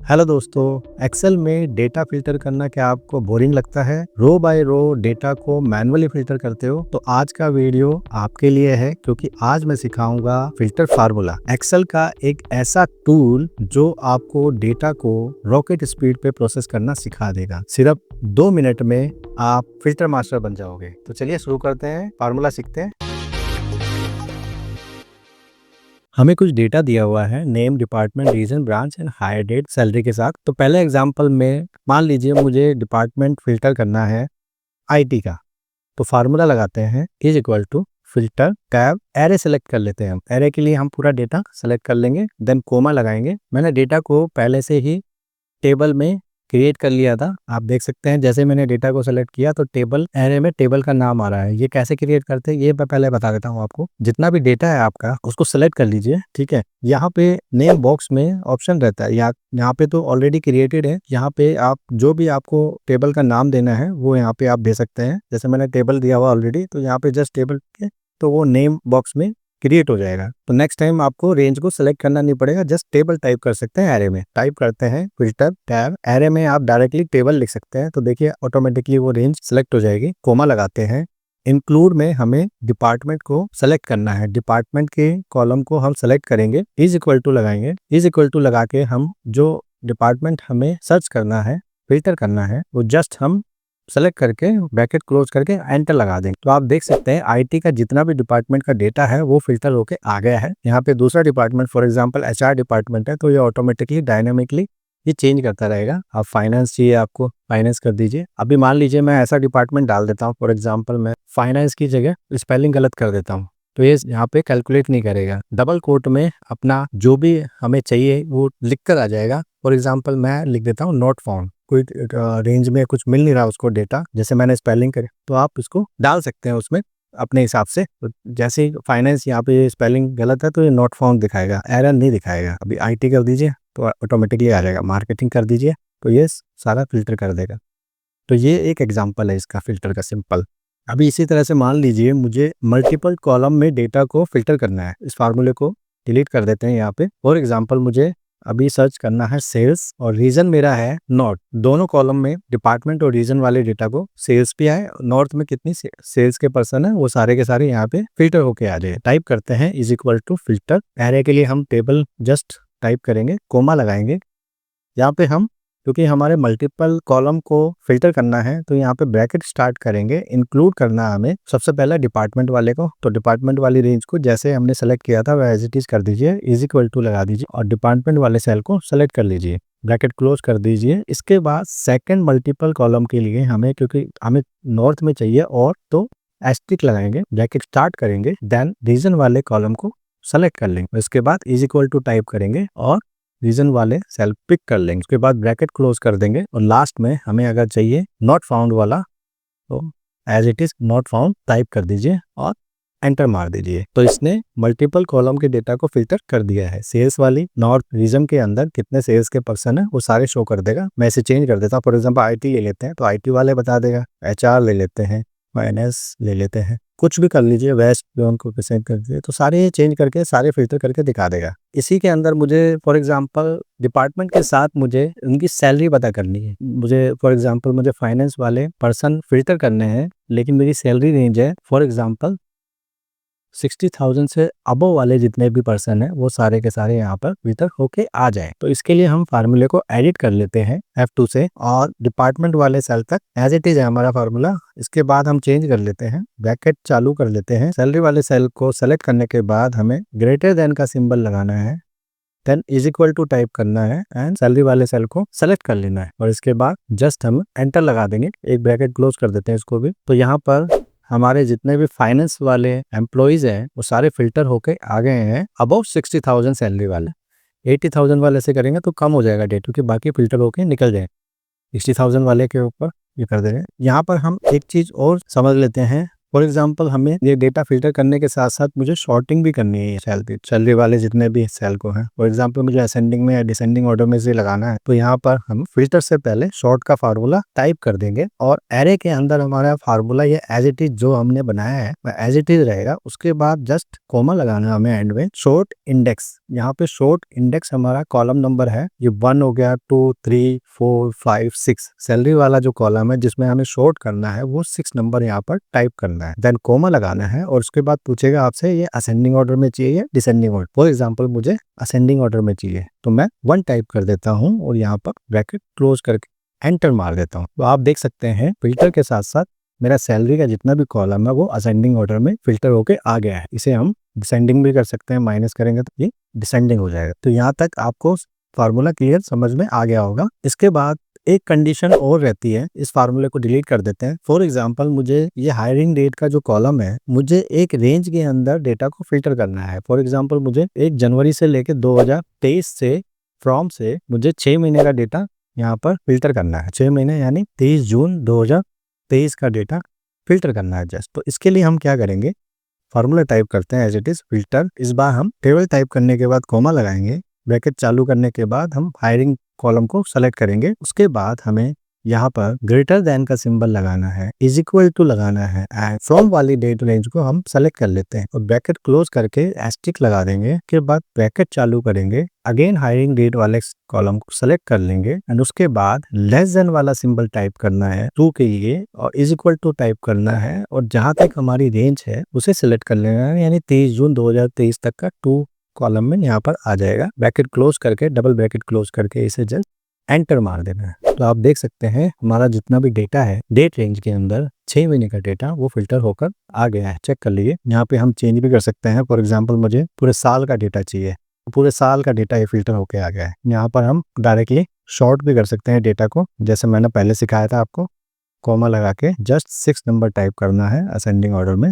Hello दोस्तों, Excel में data filter करना क्या आपको बोरिंग लगता है? रो बाय रो डेटा को मैन्युअली फिल्टर करते हो? तो आज का वीडियो आपके लिए है, क्योंकि आज मैं सिखाऊंगा फिल्टर फार्मूला। एक्सेल का एक ऐसा टूल जो आपको डेटा को रॉकेट स्पीड पे प्रोसेस करना सिखा देगा। सिर्फ 2 मिनट में आप फिल्टर मास्टर बन जाओगे। तो चलिए शुरू करते हैं, फार्मूला सीखते हैं। हमें कुछ डेटा दिया हुआ है, name, department, region, branch and hire date, salary के साथ। तो पहले एग्जांपल में मान लीजिए मुझे डिपार्टमेंट फिल्टर करना है आईटी का। तो फार्मूला लगाते हैं is equal to filter tab array select कर लेते हैं। हम एरे के लिए हम पूरा डेटा सेलेक्ट कर लेंगे, देन कोमा लगाएंगे। मैंने डेटा को पहले से ही टेबल में क्रिएट कर लिया था। आप देख सकते हैं जैसे मैंने डेटा को सेलेक्ट किया तो टेबल एरे में टेबल का नाम आ रहा है। ये कैसे क्रिएट करते हैं ये मैं पहले बता देता हूँ आपको। जितना भी डेटा है आपका उसको सेलेक्ट कर लीजिए, ठीक है। यहाँ पे नेम बॉक्स में ऑप्शन रहता है, यहाँ पे तो ऑलरेडी क्रिएटेड है। यहाँ पे आप जो भी आपको टेबल का नाम देना है वो यहाँ पे आप दे सकते हैं। जैसे मैंने टेबल दिया हुआ ऑलरेडी, तो यहाँ पे जस्ट टेबल के तो वो नेम बॉक्स में क्रिएट हो जाएगा। तो नेक्स्ट टाइम आपको रेंज को सिलेक्ट करना नहीं पड़ेगा, जस्ट टेबल टाइप कर सकते हैं। एरे में टाइप करते हैं फिल्टर टैब एरे में आप डायरेक्टली टेबल लिख सकते हैं। तो देखिए ऑटोमेटिकली वो रेंज सिलेक्ट हो जाएगी। कोमा लगाते हैं। इंक्लूड में हमें डिपार्टमेंट को सेलेक्ट करना है। डिपार्टमेंट के कॉलम को हम सेलेक्ट करेंगे, इज इक्वल टू लगाएंगे। इज इक्वल टू लगा के हम जो डिपार्टमेंट हमें सर्च करना है, फिल्टर करना है, वो जस्ट हम सेलेक्ट करके ब्रैकेट क्लोज करके एंटर लगा देंगे। तो आप देख सकते हैं आईटी का जितना भी डिपार्टमेंट का डेटा है वो फिल्टर होके आ गया है। यहाँ पे दूसरा department for example HR department है, तो ये ऑटोमेटिकली डायनामिकली ये चेंज करता रहेगा। आप फाइनेंस चाहिए, आपको फाइनेंस कर दीजिए। अभी मान लीजिए मैं ऐसा डिपार्टमेंट डाल देता हूँ, फॉर एग्जाम्पल मैं फाइनेंस की जगह स्पेलिंग गलत कर देता हूँ, तो ये यहाँ पे कैलकुलेट नहीं करेगा। डबल कोट में अपना जो भी हमें चाहिए वो लिख कर आ जाएगा। फॉर एग्जाम्पल मैं लिख देता हूँ नॉट फाउंड। कोई रेंज में कुछ मिल नहीं रहा उसको डेटा, जैसे मैंने स्पेलिंग करे, तो आप इसको डाल सकते हैं उसमें अपने हिसाब से। तो जैसे ही फाइनेंस यहाँ पे स्पेलिंग गलत है तो ये नॉट फाउंड दिखाएगा, एरर नहीं दिखाएगा। अभी आईटी कर दीजिए तो ऑटोमेटिकली आ जाएगा। मार्केटिंग कर दीजिए तो ये सारा फिल्टर कर देगा। तो ये एक एग्जांपल है इसका फिल्टर का, सिंपल। अभी इसी तरह से मान लीजिए मुझे मल्टीपल कॉलम में डेटा को फिल्टर करना है। इस फार्मूले को डिलीट कर देते हैं यहाँ पे। फॉर एग्जांपल मुझे अभी सर्च करना है सेल्स और रीजन मेरा है नॉर्थ। दोनों कॉलम में डिपार्टमेंट और रीजन वाले डेटा को सेल्स भी आए, नॉर्थ में कितनी सेल्स के पर्सन है वो सारे के सारे यहाँ पे फिल्टर होके आ जाए। टाइप करते हैं is equal to filter array के लिए हम टेबल जस्ट टाइप करेंगे, कोमा लगाएंगे। यहाँ पे हम क्योंकि हमारे मल्टीपल कॉलम को फिल्टर करना है तो यहाँ पे ब्रैकेट स्टार्ट करेंगे। इंक्लूड करना है हमें सबसे पहले डिपार्टमेंट वाले को, तो डिपार्टमेंट वाली रेंज को जैसे हमने सेलेक्ट किया था वह एज इट इज कर दीजिए, इज इक्वल टू लगा दीजिए और डिपार्टमेंट वाले सेल को सेलेक्ट कर लीजिए, ब्रैकेट क्लोज कर दीजिए। इसके बाद सेकंड मल्टीपल कॉलम के लिए हमें, क्योंकि हमें नॉर्थ में चाहिए और, तो एस्टिक लगाएंगे, ब्रैकेट स्टार्ट करेंगे, देन रीजन वाले कॉलम को सेलेक्ट कर लेंगे। इसके बाद इज इक्वल टू टाइप करेंगे और रीजन वाले सेल पिक कर लेंगे। उसके बाद ब्रैकेट क्लोज कर देंगे और लास्ट में हमें अगर चाहिए नॉट फाउंड वाला तो as it is not found type कर दीजिए और एंटर मार दीजिए। तो इसने मल्टीपल कॉलम के डेटा को फिल्टर कर दिया है। सेल्स वाली नॉर्थ रीजन के अंदर कितने सेल्स के पर्सन है वो सारे शो कर देगा। मैं इसे चेंज कर देता हूँ। फॉर एग्जाम्पल आईटी ले लेते हैं तो आईटी वाले बता देगा, एचआर ले लेते हैं, फाइनेंस ले लेते हैं, कुछ भी कर लीजिए, वेस्ट जोन को पसंद कर दीजिए, तो सारे चेंज करके सारे फिल्टर करके दिखा देगा। इसी के अंदर मुझे फॉर एग्जांपल डिपार्टमेंट के साथ मुझे उनकी सैलरी पता करनी है। मुझे फॉर एग्जांपल मुझे फाइनेंस वाले पर्सन फिल्टर करने हैं, लेकिन मेरी सैलरी रेंज है फॉर एग्जांपल 60,000 से अबव वाले जितने भी पर्सन है वो सारे के सारे यहाँ पर फिल्टर होके आ जाए। तो इसके लिए हम फार्मूले को एडिट कर लेते हैं F2 से और डिपार्टमेंट वाले सेल तक एज इट इज है हमारा फार्मूला। इसके बाद हम चेंज कर लेते हैं, ब्रैकेट चालू कर लेते हैं। सैलरी वाले सेल को सेलेक्ट करने के बाद हमें ग्रेटर देन का सिंबल लगाना है, then is equal to type करना है एंड सैलरी वाले सेल को सेलेक्ट कर लेना है और इसके बाद जस्ट हम एंटर लगा देंगे। एक ब्रैकेट क्लोज कर देते हैं इसको भी। तो यहाँ पर हमारे जितने भी फाइनेंस वाले एम्प्लॉइज हैं वो सारे फिल्टर होके आ गए हैं अबव 60,000 सैलरी वाले। 80,000 वाले से करेंगे तो कम हो जाएगा डेट, क्योंकि बाकी फिल्टर होके निकल जाए। 60,000 वाले के ऊपर ये कर दे रहे हैं। यहाँ पर हम एक चीज और समझ लेते हैं, फॉर एग्जांपल हमें ये डेटा फिल्टर करने के साथ साथ मुझे सॉर्टिंग भी करनी है सैलरी वाले जितने भी सेल को हैं। फॉर एग्जांपल मुझे असेंडिंग में या डिसेंडिंग ऑर्डर में से लगाना है, तो यहाँ पर हम फिल्टर से पहले सॉर्ट का फार्मूला टाइप कर देंगे और एरे के अंदर हमारा फार्मूला ये एज इट इज जो हमने बनाया है वह एज इट इज रहेगा। उसके बाद जस्ट कॉमा लगाना है हमें एंड में। सॉर्ट इंडेक्स, यहाँ पे सॉर्ट इंडेक्स हमारा कॉलम नंबर है, ये 1 हो गया, 2, 3, 4, 5, 6 सैलरी वाला जो कॉलम है जिसमें हमें सॉर्ट करना है वो 6 नंबर यहाँ पर टाइप करना है। देन कोमा लगाना है और उसके बाद पूछेगा आपसे ये असेंडिंग ऑर्डर में चाहिए या डिसेंडिंग ऑर्डर। फॉर एग्जांपल मुझे असेंडिंग ऑर्डर में चाहिए, तो मैं 1 टाइप कर देता हूँ और यहाँ पर ब्रैकेट क्लोज करके एंटर मार देता हूँ। तो आप देख सकते हैं फिल्टर के साथ साथ मेरा सैलरी का जितना भी कॉलम है वो असेंडिंग ऑर्डर में फिल्टर होके आ गया है। इसे हम डिसेंडिंग भी कर सकते हैं, माइनस करेंगे तो ये डिसेंडिंग हो जाएगा। तो यहाँ तक आपको फार्मूला क्लियर समझ में आ गया होगा। इसके बाद एक कंडीशन और रहती है, इस फार्मूले को डिलीट कर देते हैं। फॉर एग्जांपल मुझे ये हायरिंग डेट का जो कॉलम है मुझे एक रेंज के अंदर डेटा को फिल्टर करना है। फॉर एग्जांपल मुझे 1 जनवरी से लेकर 2023 से फ्रॉम से मुझे 6 महीने का डेटा यहाँ पर फिल्टर करना है। 6 महीने यानी 23 जून 2023 का डेटा फिल्टर करना है जस्ट। तो इसके लिए हम क्या करेंगे, फार्मूला टाइप करते हैं एज इट इज फिल्टर। इस बार हम टेबल टाइप करने के बाद कोमा लगाएंगे, ब्रैकेट चालू करने के बाद हम हायरिंग कॉलम को सेलेक्ट करेंगे। उसके बाद हमें यहाँ पर ग्रेटर देन का सिंबल लगाना है, इज इक्वल टू लगाना है एंड फ्रॉम वाली डेट रेंज को हम सेलेक्ट कर लेते हैं और ब्रैकेट क्लोज करके एस्टिक लगा देंगे। के बाद ब्रैकेट चालू करेंगे, अगेन हायरिंग डेट वाले कॉलम को सेलेक्ट कर लेंगे एंड उसके बाद लेस देन वाला सिंबल टाइप करना है 2 के लिए और इज इक्वल टू टाइप करना है और जहां तक हमारी रेंज है उसे सिलेक्ट कर लेना है, यानी 23 जून 2023 तक का 2 कॉलम में यहाँ पर आ जाएगा। ब्रैकेट क्लोज करके डबल ब्रैकेट क्लोज करके इसे जस्ट एंटर मार देना है। तो आप देख सकते हैं हमारा जितना भी डेटा है डेट रेंज के अंदर 6 महीने का डेटा वो फिल्टर होकर आ गया है। चेक कर लीजिए, यहाँ पे हम चेंज भी कर सकते हैं। फॉर एग्जांपल मुझे पूरे साल का डेटा चाहिए, पूरे साल का डेटा ये फिल्टर होके आ गया है। यहाँ पर हम डायरेक्टली शॉर्ट भी कर सकते हैं डेटा को, जैसे मैंने पहले सिखाया था आपको। कॉमा लगा के जस्ट 6 नंबर टाइप करना है असेंडिंग ऑर्डर में।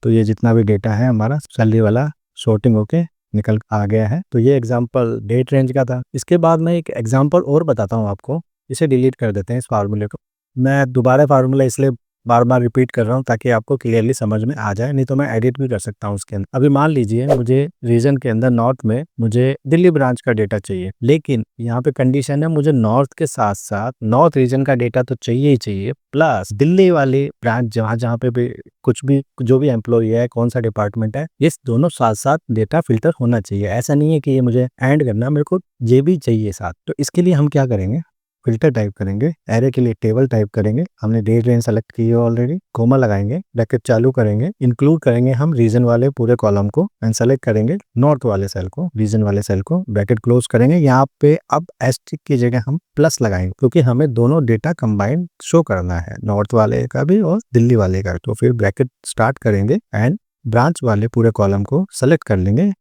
तो ये जितना भी डेटा है हमारा सैलरी वाला शॉर्टिंग होके निकल आ गया है। तो ये एग्जांपल डेट रेंज का था। इसके बाद मैं एक एग्जांपल और बताता हूँ आपको, इसे डिलीट कर देते हैं इस फार्मूले को। मैं दोबारा फार्मूला इसलिए बार बार रिपीट कर रहा हूँ ताकि आपको क्लियरली समझ में आ जाए, नहीं तो मैं एडिट भी कर सकता हूँ उसके अंदर। अभी मान लीजिए मुझे रीजन के अंदर नॉर्थ में मुझे दिल्ली ब्रांच का डेटा चाहिए, लेकिन यहाँ पे कंडीशन है मुझे नॉर्थ के साथ साथ नॉर्थ रीजन का डेटा तो चाहिए ही चाहिए, प्लस दिल्ली वाली ब्रांच जहाँ जहाँ पे भी कुछ भी जो भी एम्प्लॉय है, कौन सा डिपार्टमेंट है, ये दोनों साथ साथ डेटा फिल्टर होना चाहिए। ऐसा नहीं है कि ये मुझे ऐड करना, मेरे को ये भी चाहिए साथ। तो इसके लिए हम क्या करेंगे, फिल्टर टाइप करेंगे, एरे के लिए टेबल टाइप करेंगे, हमने डेट रेंज सेलेक्ट की है ऑलरेडी, कोमा लगाएंगे, ब्रैकेट चालू करेंगे, इंक्लूड करेंगे हम रीजन वाले पूरे कॉलम को एंड सेलेक्ट करेंगे नॉर्थ वाले सेल को, रीजन वाले सेल को, ब्रैकेट क्लोज करेंगे। यहाँ पे अब एस्टिक की जगह हम प्लस लगाएंगे क्योंकि हमें दोनों डेटा कंबाइंड शो करना है, नॉर्थ वाले का भी और दिल्ली वाले का। तो फिर ब्रैकेट स्टार्ट करेंगे एंड ब्रांच वाले पूरे कॉलम को सेलेक्ट कर लेंगे,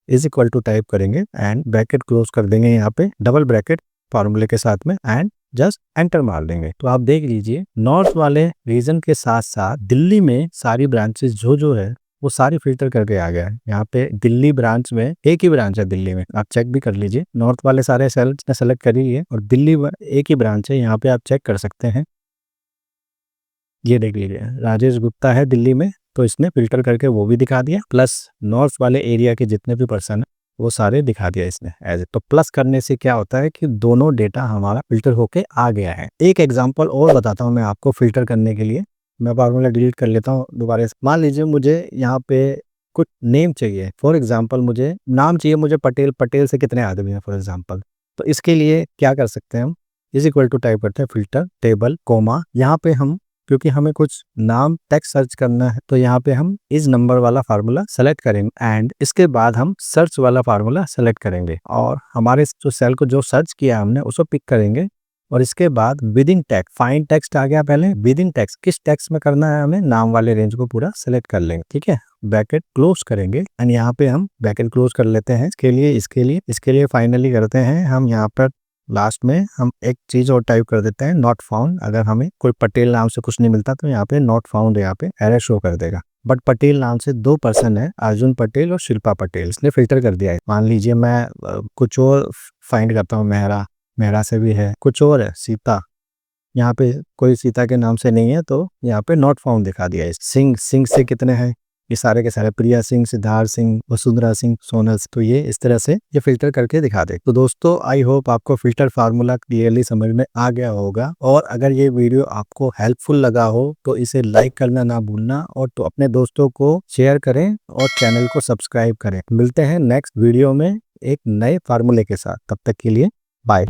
इज इक्वल टू टाइप करेंगे एंड ब्रैकेट क्लोज कर देंगे यहाँ पे डबल ब्रैकेट फार्मूले के साथ में एंड जस्ट एंटर मार देंगे। तो आप देख लीजिए नॉर्थ वाले रीजन के साथ साथ दिल्ली में सारी ब्रांचेस जो जो है वो सारी फिल्टर करके आ गया है। यहाँ पे दिल्ली ब्रांच में एक ही ब्रांच है दिल्ली में, आप चेक भी कर लीजिए। नॉर्थ वाले सारे सेल्स ने सेलेक्ट करी है और दिल्ली एक ही ब्रांच है, यहाँ पे आप चेक कर सकते हैं। ये देख लीजिए राजेश गुप्ता है दिल्ली में, तो इसने फिल्टर करके वो भी दिखा दिया, प्लस नॉर्थ वाले एरिया के जितने भी पर्सन है वो सारे दिखा दिया इसने एज। तो प्लस करने से क्या होता है कि दोनों डेटा हमारा फिल्टर होके आ गया है। एक एग्जांपल और बताता हूँ मैं आपको फिल्टर करने के लिए। मैं फार्मूला डिलीट कर लेता हूँ दोबारा। मान लीजिए मुझे यहाँ पे कुछ नेम चाहिए, फॉर एग्जाम्पल मुझे नाम चाहिए, मुझे पटेल, पटेल से कितने आदमी हैं फॉर एग्जाम्पल। तो इसके लिए क्या कर सकते हैं हम, इज इक्वल टू टाइप करते हैं फिल्टर टेबल कोमा। यहाँ पे हम क्योंकि हमें कुछ नाम टेक्स्ट सर्च करना है तो यहाँ पे हम इस नंबर वाला फार्मूला सेलेक्ट करेंगे एंड इसके बाद हम सर्च वाला फार्मूला सेलेक्ट करेंगे और हमारे जो सेल को जो सर्च किया हमने उसको पिक करेंगे और इसके बाद विदिन टेक्स्ट, फाइंड टेक्स्ट आ गया पहले, विदिन टेक्स्ट किस टेक्स्ट में करना है हमें, नाम वाले रेंज को पूरा सेलेक्ट कर लेंगे। ठीक है, ब्रैकेट क्लोज करेंगे एंड यहाँ पे हम ब्रैकेट क्लोज कर लेते हैं। इसके लिए फाइनली करते हैं हम यहाँ पर लास्ट में हम एक चीज और टाइप कर देते हैं, नॉट फाउंड। अगर हमें कोई पटेल नाम से कुछ नहीं मिलता तो यहाँ पे नॉट फाउंड यहाँ पे एरर शो कर देगा। बट पटेल नाम से 2 पर्सन है, अर्जुन पटेल और शिल्पा पटेल, इसने फिल्टर कर दिया है। मान लीजिए मैं कुछ और फाइंड करता हूँ, मेहरा से भी है, कुछ और है, सीता, यहाँ पे कोई सीता के नाम से नहीं है तो यहाँ पे नॉट फाउंड दिखा दिया है। सिंह, सिंह से कितने हैं, ये सारे के सारे प्रिया सिंह, सिद्धार्थ सिंह, वसुंधरा सिंह, सोनल सिंह। तो ये इस तरह से ये फिल्टर करके दिखा दे। तो दोस्तों आई होप आपको फिल्टर फार्मूला क्लियरली समझ में आ गया होगा, और अगर ये वीडियो आपको हेल्पफुल लगा हो तो इसे लाइक करना ना भूलना, और तो अपने दोस्तों को शेयर करें और चैनल को सब्सक्राइब करें। मिलते हैं नेक्स्ट वीडियो में एक नए फार्मूले के साथ, तब तक के लिए बाय।